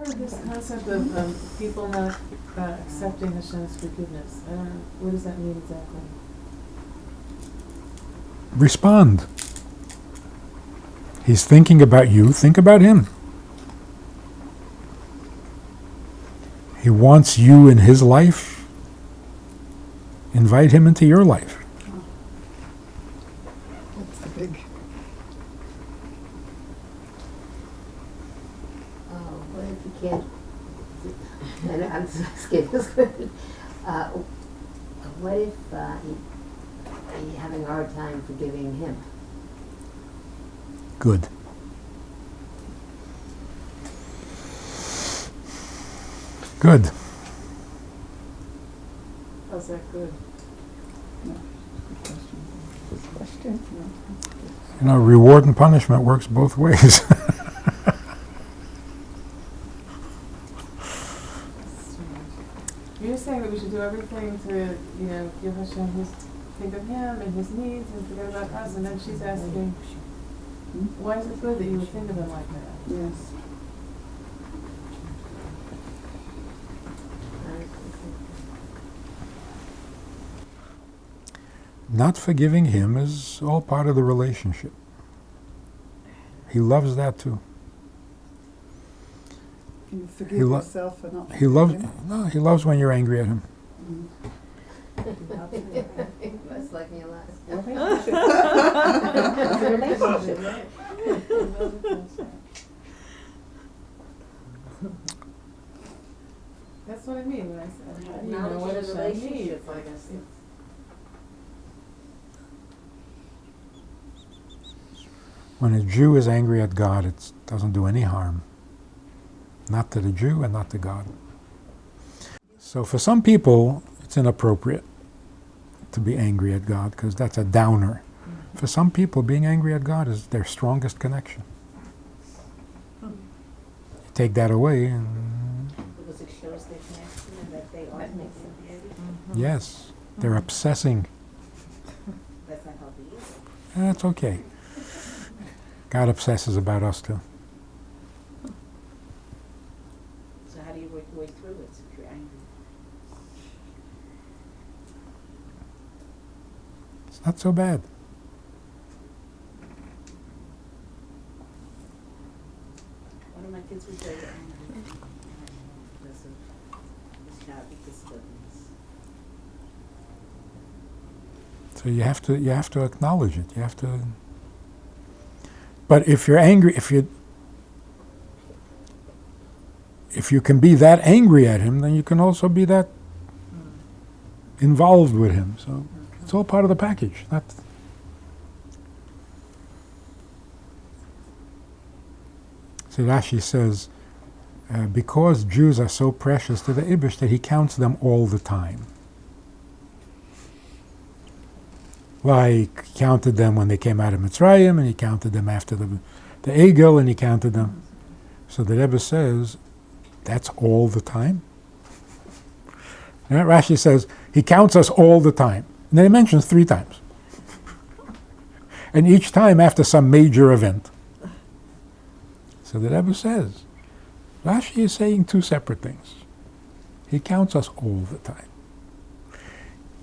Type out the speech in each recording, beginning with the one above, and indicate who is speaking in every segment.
Speaker 1: heard this concept of people not accepting Hashem's forgiveness. I don't know. What does that mean exactly?
Speaker 2: Respond. He's thinking about you, think about him. He wants you in his life. Invite him into your life.
Speaker 3: That's the big.
Speaker 4: What if you can't? I'm skipping this question. What if you're having a hard time forgiving him?
Speaker 2: Good. Good.
Speaker 1: How's that good?
Speaker 3: No, good question.
Speaker 2: You know, reward and punishment works both ways.
Speaker 1: You're just saying that we should do everything to, give Hashem think of him and his needs and forget about us. And then she's asking, why is it good that you would think of him like that?
Speaker 3: Yes.
Speaker 2: Not forgiving him is all part of the relationship. He loves that too.
Speaker 3: Can you forgive
Speaker 2: He lo-
Speaker 3: yourself for not
Speaker 2: He loves
Speaker 3: forgiving?
Speaker 2: no. He loves when you're angry at him.
Speaker 4: You must like me a lot.
Speaker 1: That's what I mean when I said, how do you know
Speaker 4: Knowledge
Speaker 1: what
Speaker 4: of the
Speaker 1: Hashem
Speaker 4: relationship,
Speaker 1: needs?
Speaker 4: I guess.
Speaker 2: When a Jew is angry at God, it doesn't do any harm. Not to the Jew and not to God. So for some people, it's inappropriate to be angry at God because that's a downer. For some people, being angry at God is their strongest connection. You take that away and
Speaker 5: Because it shows their connection and that they are making
Speaker 2: yes, they're obsessing.
Speaker 5: That's not healthy either.
Speaker 2: That's okay. God obsesses about us too.
Speaker 5: So how do you work your way through it if you're angry?
Speaker 2: It's not so bad.
Speaker 5: One of my kids was very angry because of his childhood disabilities.
Speaker 2: So you have to acknowledge it. You have to. But if you're angry, if you can be that angry at him, then you can also be that involved with him. So it's all part of the package. Not. So Rashi says, because Jews are so precious to the Ibish that he counts them all the time. Like, he counted them when they came out of Mitzrayim, and he counted them after the Egel, and he counted them. So the Rebbe says, that's all the time? And Rashi says, he counts us all the time. And then he mentions 3 times. And each time after some major event. So the Rebbe says, Rashi is saying 2 separate things. He counts us all the time.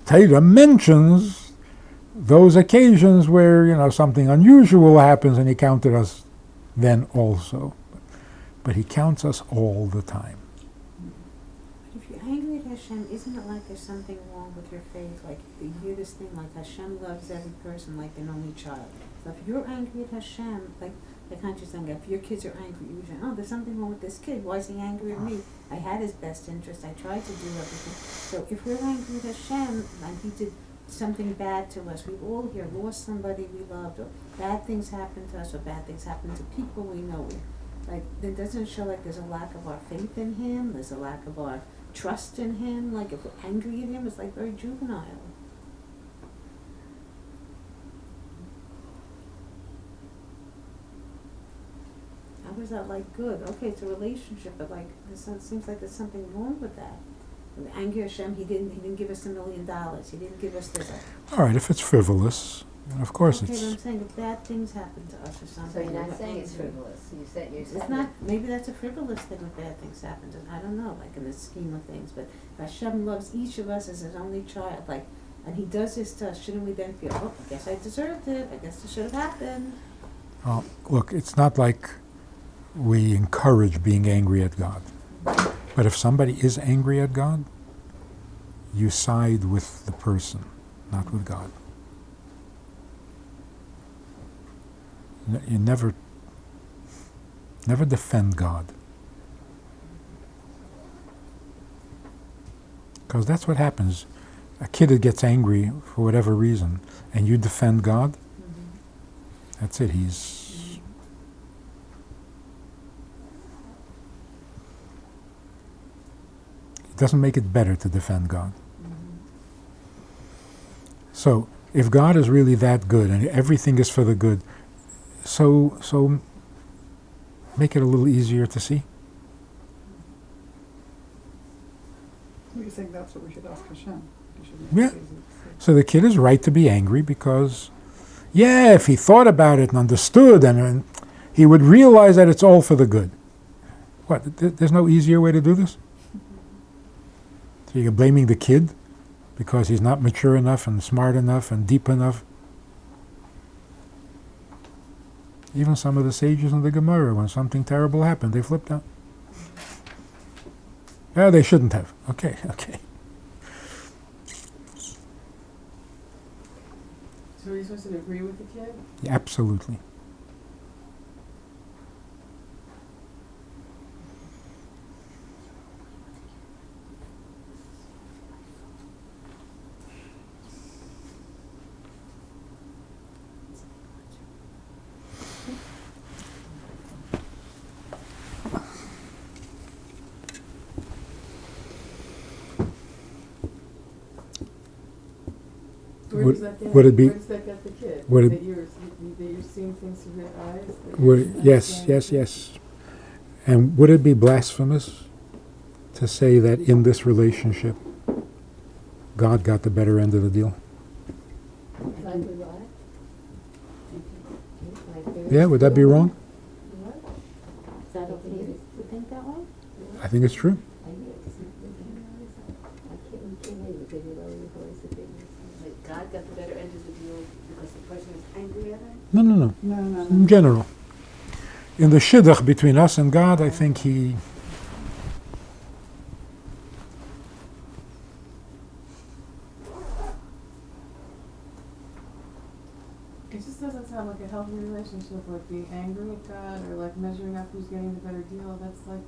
Speaker 2: Torah mentions those occasions where, something unusual happens and he counted us then also. But he counts us all the time.
Speaker 6: But if you're angry at Hashem, isn't it like there's something wrong with your faith? Like you hear this thing like Hashem loves every person like an only child. So if you're angry at Hashem, like the conscious thing, if your kids are angry, you say, oh, there's something wrong with this kid. Why is he angry at me? I had his best interest. I tried to do everything. So if we're angry at Hashem and he did something bad to us, we've all here lost somebody we loved, or bad things happen to us, or bad things happen to people we know. Like, it doesn't show like there's a lack of our faith in him, there's a lack of our trust in him. Like, if we're angry at him, it's like very juvenile. How is that like good? Okay, it's a relationship, but like, it seems like there's something wrong with that. With anger Hashem, he didn't give us $1 million. He didn't give us this.
Speaker 2: All right, if it's frivolous, And of course
Speaker 6: Okay, but I'm
Speaker 2: it's...
Speaker 6: saying if bad things happen to us or something.
Speaker 4: So you're not
Speaker 6: we're
Speaker 4: saying it's
Speaker 6: angry.
Speaker 4: frivolous, you're
Speaker 6: It's
Speaker 4: saying
Speaker 6: not, maybe that's a frivolous thing if bad things happen to, I don't know, like in the scheme of things, but if Hashem loves each of us as his only child, like, and he does this to us, shouldn't we then feel, oh, I guess I deserved it, I guess this should have happened?
Speaker 2: Well, look, it's not like we encourage being angry at God. But if somebody is angry at God, you side with the person, not with God. You never defend God. Because that's what happens. A kid that gets angry for whatever reason, and you defend God, that's it. It doesn't make it better to defend God. So, if God is really that good and everything is for the good, so make it a little easier to see.
Speaker 3: You think that's what we should ask Hashem? We should make
Speaker 2: Yeah.
Speaker 3: it easy to see.
Speaker 2: So the kid is right to be angry because, yeah, if he thought about it and understood, and he would realize that it's all for the good. What? There's no easier way to do this? So you're blaming the kid because he's not mature enough and smart enough and deep enough. Even some of the sages in the Gemara, when something terrible happened, they flipped out. Yeah, they shouldn't have. Okay.
Speaker 1: So are you supposed to agree with the kid?
Speaker 2: Yeah, absolutely.
Speaker 1: Where
Speaker 2: Would-
Speaker 1: does that get?
Speaker 2: would it be-
Speaker 1: Where does that get the kid?
Speaker 2: would it-
Speaker 1: that you're seeing things through his eyes? That you're
Speaker 2: Yes.
Speaker 1: understanding-
Speaker 2: And would it be blasphemous to say that in this relationship, God got the better end of the deal?
Speaker 4: like with what? Like there
Speaker 2: Yeah,
Speaker 4: is-
Speaker 2: would that be wrong?
Speaker 4: What?
Speaker 6: Is that okay to think that way?
Speaker 2: I think it's true.
Speaker 4: I can't, we can't hear you, because you lower your voice a bit.
Speaker 5: Like God got the better end of the deal because the person is angry at her?
Speaker 2: No.
Speaker 3: No.
Speaker 2: In general. In the shidduch between us and God, I think he...
Speaker 1: It just doesn't sound like a healthy relationship, like being angry at God or like measuring up who's getting the better deal. That's like,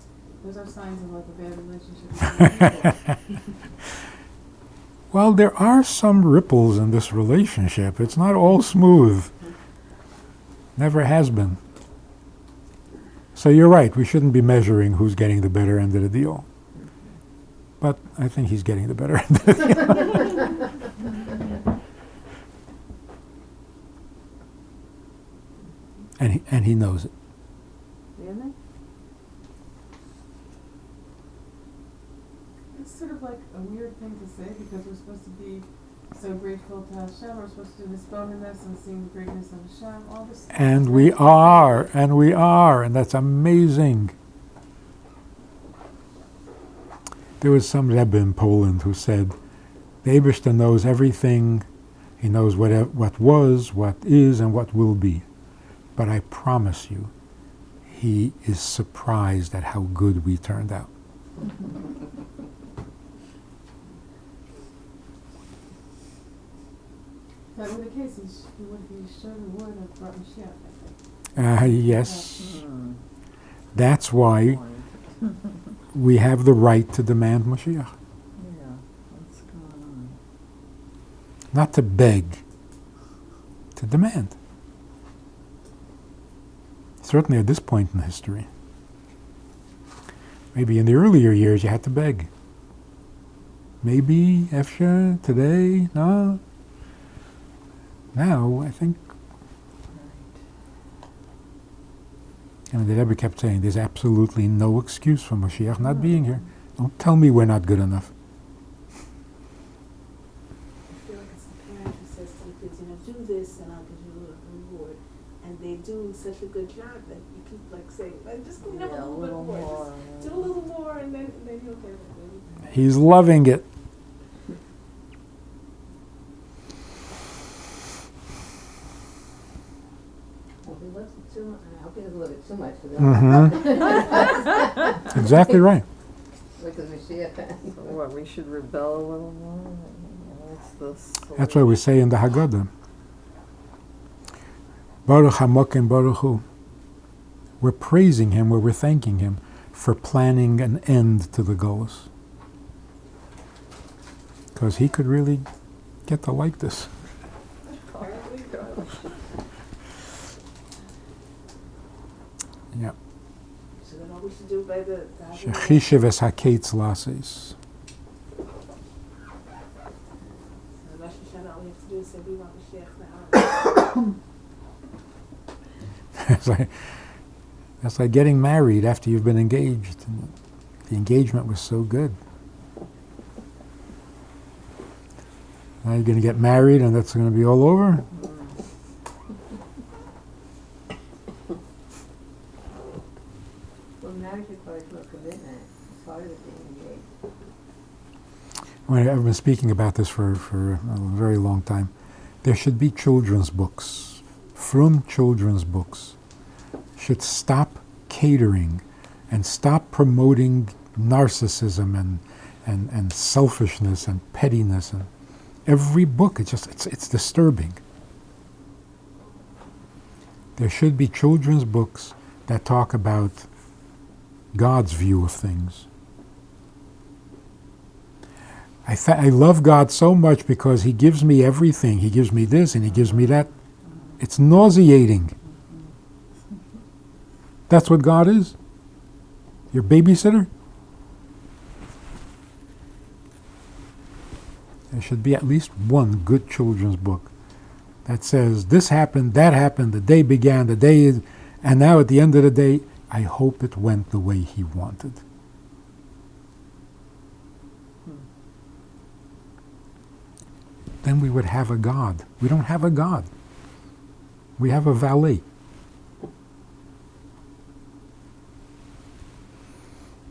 Speaker 1: those are signs of like a bad relationship.
Speaker 2: Well, there are some ripples in this relationship. It's not all smooth. Never has been. So you're right, we shouldn't be measuring who's getting the better end of the deal. But I think he's getting the better end of the deal. And he knows it.
Speaker 1: Really? It's sort of like a weird thing to say because we're supposed to be so grateful to Hashem. We're supposed to do this bonus and seeing the greatness of Hashem. All this.
Speaker 2: And we are, and that's amazing. There was some Rebbe in Poland who said, the Eibishter knows everything. He knows what was, what is, and what will be. But I promise you, he is surprised at how good we turned out.
Speaker 1: If that were the case, he surely would have brought Mashiach, I think.
Speaker 2: Yes. That's why we have the right to demand Mashiach.
Speaker 3: Yeah, what's going on?
Speaker 2: Not to beg, to demand. Certainly at this point in history. Maybe in the earlier years you had to beg. Maybe, Efsha, today, no. Now, I think, and the Rebbe kept saying, there's absolutely no excuse for Mashiach not being here. Don't tell me we're not good enough.
Speaker 5: I feel like it's the parent who says to the kids, do this, and doing such a good job that you keep like saying, like, just clean up
Speaker 4: Yeah,
Speaker 5: a little bit more. Just do a little more, and then you'll get it.
Speaker 2: He's loving it.
Speaker 4: Well, if he loves it too much, I hope he doesn't love it too much.
Speaker 2: Mm-hmm. Exactly right.
Speaker 4: Because we see it.
Speaker 7: What, we should rebel a little more? What's the
Speaker 2: That's why we say in the Haggadah, Baruch HaMokim Baruch Hu. We're praising him, we're thanking him for planning an end to the Golos. Because he could really get to like this. Yeah.
Speaker 5: So then all we should do by the
Speaker 2: Shechishev es haketz lases.
Speaker 5: Rosh Hashanah, all we have to do is say we want Mashiach now.
Speaker 2: That's like getting married after you've been engaged. And the engagement was so good. Now you're going to get married and that's going to be all over?
Speaker 4: Well, marriage requires more commitment. It's harder than being engaged.
Speaker 2: Well, I've been speaking about this for a very long time. There should be children's books. From children's books should stop catering and stop promoting narcissism and selfishness and pettiness. And every book, it's disturbing. There should be children's books that talk about God's view of things. I love God so much because he gives me everything. He gives me this and he gives me that. It's nauseating. That's what God is? Your babysitter? There should be at least one good children's book that says this happened, that happened, the day began, the day is, and now at the end of the day, I hope it went the way he wanted. Then we would have a God. We don't have a God. We have a valet.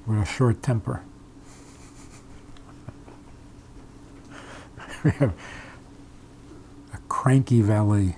Speaker 2: With a short temper. We have a cranky valet.